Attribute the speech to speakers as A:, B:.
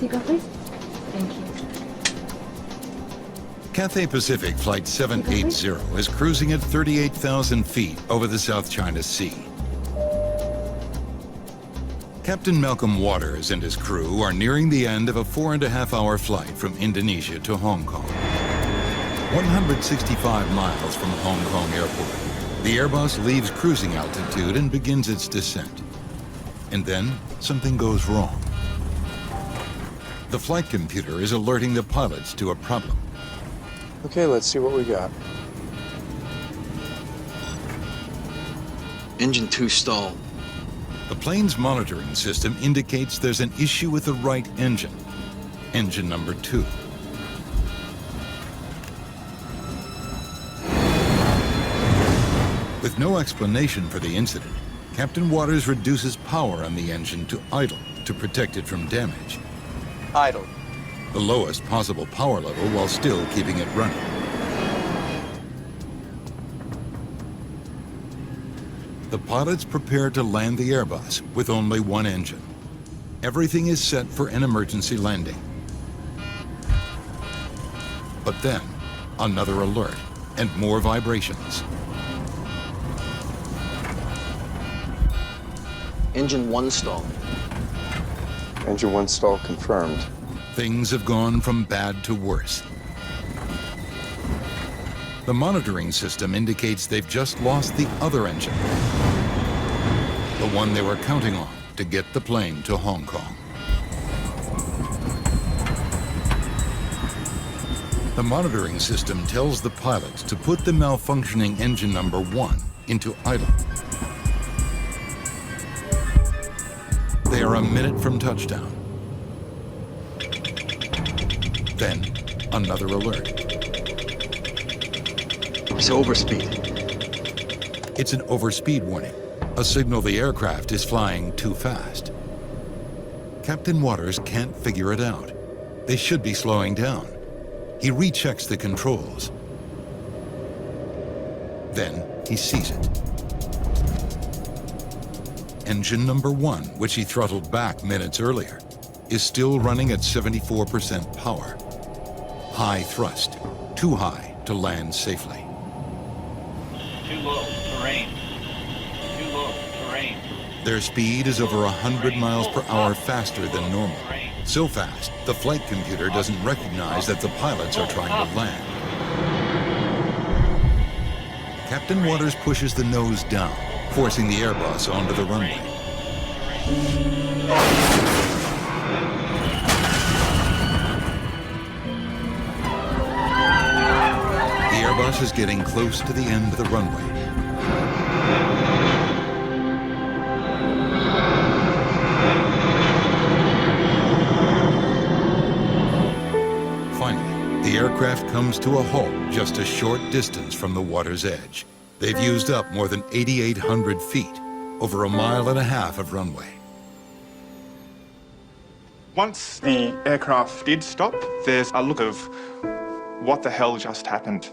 A: seatbelt, please. Thank you.
B: Cathay Pacific Flight 780 is cruising at 38,000 feet over the South China Sea. Captain Malcolm Waters and his crew are nearing the end of a 4.5-hour flight from Indonesia to Hong Kong. 165 miles from Hong Kong Airport, the Airbus leaves cruising altitude and begins its descent. And then something goes wrong. The flight computer is alerting the pilots to a problem.
C: Okay, let's see what we got.
D: Engine 2 stalled.
B: The plane's monitoring system indicates there's an issue with the right engine, engine number 2. With no explanation for the incident, Captain Waters reduces power on the engine to idle to protect it from damage.
C: Idle.
B: The lowest possible power level while still keeping it running. The pilots prepare to land the Airbus with only one engine. Everything is set for an emergency landing. But then, another alert and more vibrations.
D: Engine 1 stalled.
C: Engine 1 stall confirmed.
B: Things have gone from bad to worse. The monitoring system indicates they've just lost the other engine, the one they were counting on to get the plane to Hong Kong. The monitoring system tells the pilots to put the malfunctioning engine number 1 into idle. They are a minute from touchdown. Then, another alert.
D: It's overspeed.
B: It's an overspeed warning, a signal the aircraft is flying too fast. Captain Waters can't figure it out. They should be slowing down. He rechecks the controls. Then he sees it. Engine number 1, which he throttled back minutes earlier, is still running at 74% power. High thrust, too high to land safely.
E: Too low, terrain. Too low, terrain.
B: Their speed is over 100 miles per hour faster than normal. So fast, the flight computer doesn't recognize that the pilots are trying to land. Captain Waters pushes the nose down, forcing the Airbus onto the runway. The Airbus is getting close to the end of the runway. Finally, the aircraft comes to a halt just a short distance from the water's edge. They've used up more than 8,800 feet, over 1.5 miles of runway.
F: Once the aircraft did stop, there's a look of what the hell just happened.